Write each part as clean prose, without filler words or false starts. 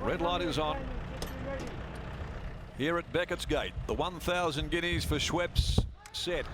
Red light is on. Here at Beckett's Gate, the 1,000 guineas for Schweppes set.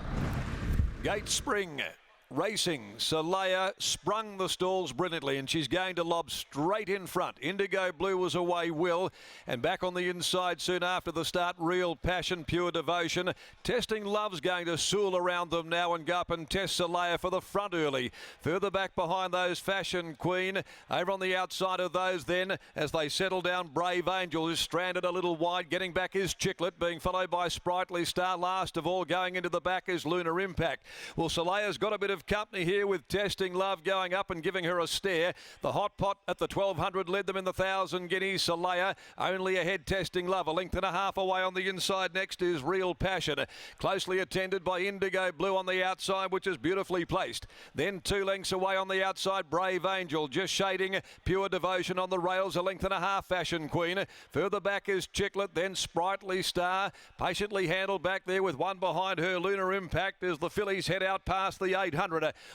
Gate Spring racing. Soleil sprung the stalls brilliantly, and she's going to lob straight in front. Indigo Blue was away, Will, and back on the inside soon after the start, Real Passion, Pure Devotion. Testing Love's going to sool around them now and go up and test Soleil for the front early. Further back behind those, Fashion Queen. Over on the outside of those then, as they settle down, Brave Angel is stranded a little wide. Getting back is Chicklet, being followed by Sprightly Star. Last of all, going into the back is Lunar Impact. Well, Soleil's got a bit of company here with Testing Love going up and giving her a stare. The hot pot at the 1,200 led them in the 1,000 guineas. Soleil only ahead, Testing Love. A length and a half away on the inside. Next is Real Passion, closely attended by Indigo Blue on the outside, which is beautifully placed. Then 2 lengths away on the outside, Brave Angel, just shading Pure Devotion on the rails. A length and a half, Fashion Queen. Further back is Chicklet, then Sprightly Star, patiently handled back there with one behind her. Lunar Impact as the fillies head out past the 800.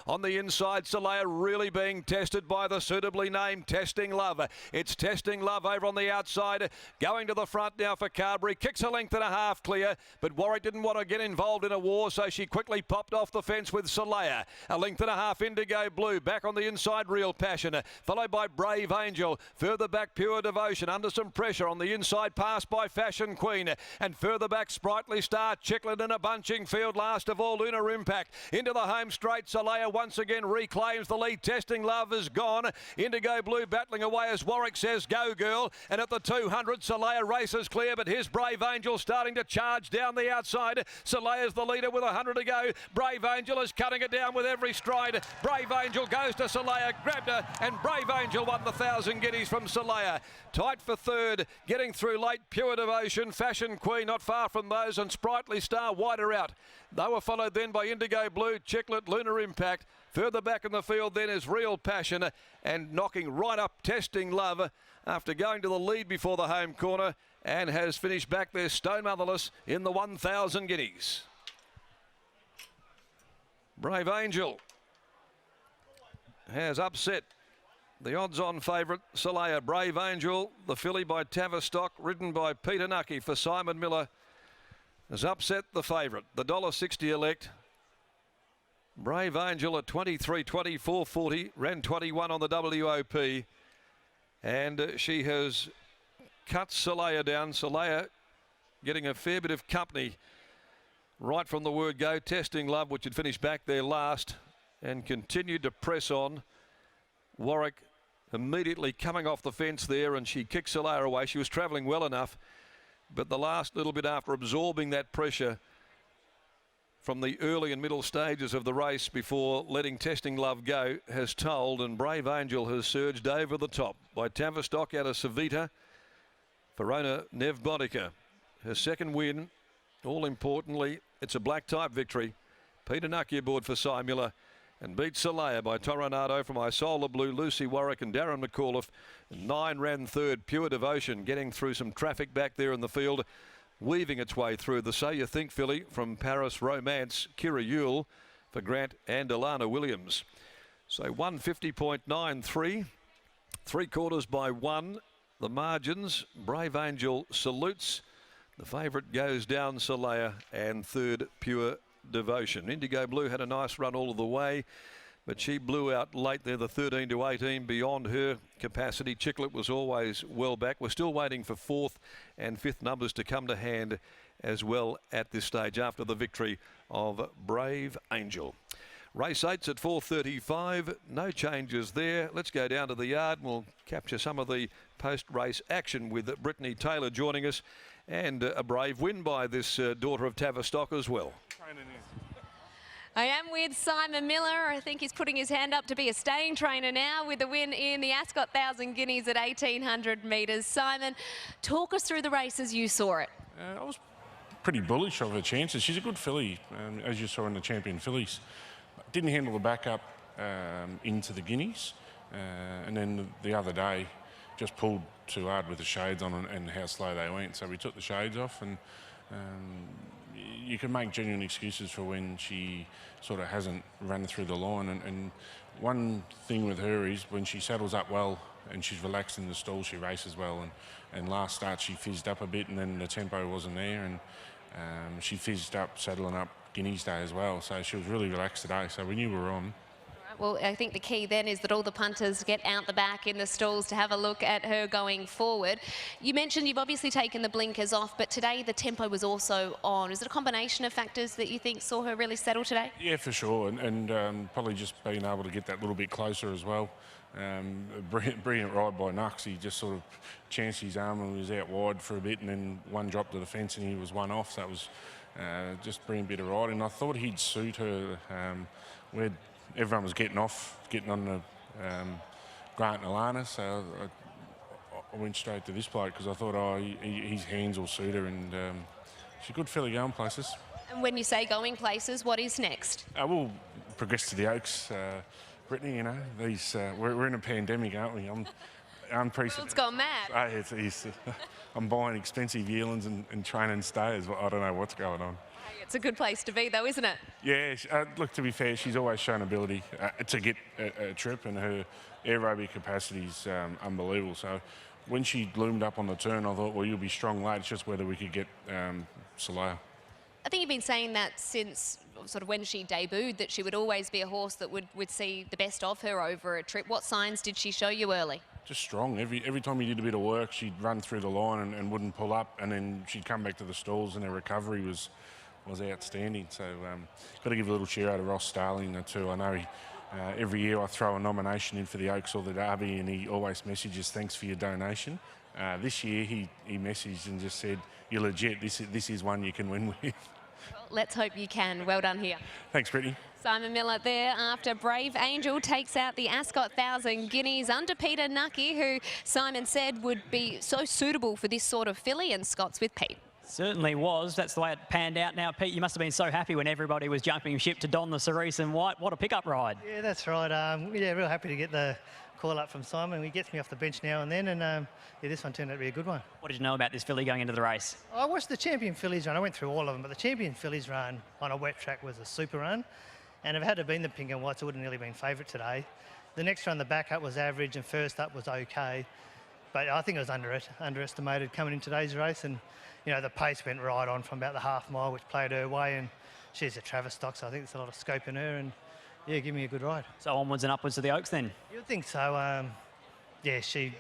On the inside, Soleil really being tested by the suitably named Testing Love. It's Testing Love over on the outside, going to the front now for Carberry. Kicks a length and a half clear, but Warwick didn't want to get involved in a war, so she quickly popped off the fence with Soleil. A length and a half, Indigo Blue. Back on the inside, Real Passion, followed by Brave Angel. Further back, Pure Devotion, under some pressure on the inside, passed by Fashion Queen. And further back, Sprightly Star, Chicklet in a bunching field. Last of all, Lunar Impact. Into the home straight, Soleil once again reclaims the lead. Testing Love is gone. Indigo Blue battling away as Warwick says, go girl. And at the 200, Soleil races clear, but here's Brave Angel starting to charge down the outside. Soleil is the leader with 100 to go. Brave Angel is cutting it down with every stride. Brave Angel goes to Soleil, grabbed her, and Brave Angel won the 1,000 guineas from Soleil. Tight for third, getting through late, Pure Devotion, Fashion Queen not far from those, and Sprightly Star wider out. They were followed then by Indigo Blue, Chicklet, Lunar Impact. Further back in the field then is Real Passion, and knocking right up Testing Love after going to the lead before the home corner, and has finished back there stone motherless in the 1,000 guineas. Brave Angel has upset the odds-on favourite, Soleil. Brave Angel, the filly by Tavistock, ridden by Peter Nucky for Simon Miller, has upset the favourite, the $1.60 elect. Brave Angel at 23, 24, 40, ran 21 on the WOP, and she has cut Soleil down. Soleil getting a fair bit of company right from the word go. Testing Love, which had finished back there last and continued to press on. Warwick immediately coming off the fence there, and she kicked Soleil away. She was travelling well enough, but the last little bit after absorbing that pressure from the early and middle stages of the race before letting Testing Love go has told, and Brave Angel has surged over the top by Tavistock out of Civita. Verona Nevbotica, her second win. All importantly, it's a black type victory. Peter Nucky aboard for Cy Miller, and beat Soleil by Toronado from Isola Blue, Lucy Warwick and Darren McAuliffe. 9 ran third, Pure Devotion, getting through some traffic back there in the field, weaving its way through the So You Think filly from Paris Romance, Kira Yule for Grant and Alana Williams. So 150.93, 3/4 by 1. The margins, Brave Angel salutes. The favourite goes down, Soleil, and third, Pure Devotion. Indigo Blue had a nice run all of the way, but she blew out late there, the 13 to 18, beyond her capacity. Chicklet was always well back. We're still waiting for 4th and 5th numbers to come to hand as well at this stage after the victory of Brave Angel. Race 8's at 4:35. No changes there. Let's go down to the yard and we'll capture some of the post-race action with Brittany Taylor joining us, and a brave win by this daughter of Tavistock as well. I am with Simon Miller. I think he's putting his hand up to be a staying trainer now with the win in the Ascot 1,000 guineas at 1,800 metres. Simon, talk us through the race as you saw it. I was pretty bullish of her chances. She's a good filly, as you saw in the Champion Fillies. Didn't handle the backup into the guineas, and then the other day just pulled too hard with the shades on and how slow they went. So we took the shades off, and you can make genuine excuses for when she sort of hasn't run through the line, and one thing with her is when she saddles up well and she's relaxed in the stall, she races well. And last start she fizzed up a bit, and then the tempo wasn't there, and she fizzed up saddling up Guineas Day as well. So she was really relaxed today. So we knew we were on. Well, I think the key then is that all the punters get out the back in the stalls to have a look at her going forward. You mentioned you've obviously taken the blinkers off, but today the tempo was also on. Is it a combination of factors that you think saw her really settle today? Yeah, for sure, and probably just being able to get that little bit closer as well. Brilliant ride by Nux. He just sort of chanced his arm and was out wide for a bit, and then one drop to the fence and he was one off. So it was just brilliant bit of riding. I thought he'd suit her where everyone was getting on the Grant and Alana, so I went straight to this bloke because I thought, his hands will suit her, and she's a good filly going places. And when you say going places, what is next? We'll progress to the Oaks. Brittany, you know, we're in a pandemic, aren't we? I'm unprecedented. It's gone mad. I'm buying expensive yearlings and training stayers. I don't know what's going on. It's a good place to be, though, isn't it? Yeah, look, to be fair, she's always shown ability to get a trip, and her aerobic capacity is unbelievable. So when she loomed up on the turn, I thought, well, you'll be strong late. It's just whether we could get Soleil. I think you've been saying that since sort of when she debuted, that she would always be a horse that would see the best of her over a trip. What signs did she show you early? Just strong. Every time you did a bit of work, she'd run through the line and wouldn't pull up, and then she'd come back to the stalls, and her recovery was outstanding. So got to give a little cheer out to Ross Starling too. I know every year I throw a nomination in for the Oaks or the Derby, and he always messages thanks for your donation. This year he messaged and just said, "You're legit. This is one you can win with." Well, let's hope you can. Well done here. Thanks, Brittany. Simon Miller there after Brave Angel takes out the Ascot 1000 Guineas under Peter Nucky, who Simon said would be so suitable for this sort of filly, and Scott's with Pete. Certainly was. That's the way it panned out. Now, Pete, you must have been so happy when everybody was jumping ship to don the cerise and white. What a pickup ride. Yeah, that's right. Yeah, real happy to get the call up from Simon. He gets me off the bench now and then, and yeah, this one turned out to be a good one. What did you know about this filly going into the race? I watched the Champion Fillies run. I went through all of them, but the Champion Fillies run on a wet track was a super run. And if it had been the pink and whites, it would have nearly been favourite today. The next run, the back up was average, and first up was okay. But I think it was underestimated coming in today's race, and you know, the pace went right on from about the half mile, which played her way, and she's a Travis stock, so I think there's a lot of scope in her, and yeah, give me a good ride. So onwards and upwards to the Oaks then? You'd think so. Yeah, she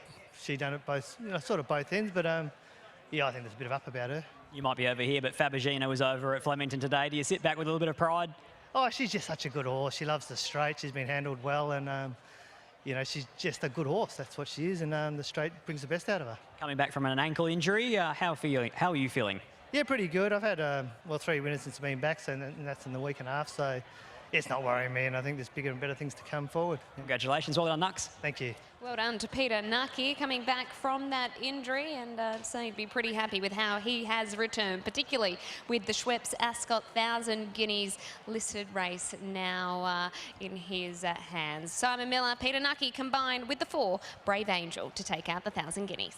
done it both, you know, sort of both ends, but yeah, I think there's a bit of up about her. You might be over here, but Fabergina was over at Flemington today. Do you sit back with a little bit of pride? Oh, she's just such a good horse. She loves the straight. She's been handled well, and you know, she's just a good horse. That's what she is, and the straight brings the best out of her. Coming back from an ankle injury, how are you feeling? Yeah, pretty good. I've had, well, 3 winners since I've been back, so and that's in the week and a half, so it's not worrying me, and I think there's bigger and better things to come forward. Congratulations. Well done, Nux. Thank you. Well done to Peter Nucky coming back from that injury, and so he'd be pretty happy with how he has returned, particularly with the Schweppes Ascot 1000 Guineas listed race now in his hands. Simon Miller, Peter Nucky combined with the 4 Brave Angel to take out the 1000 Guineas.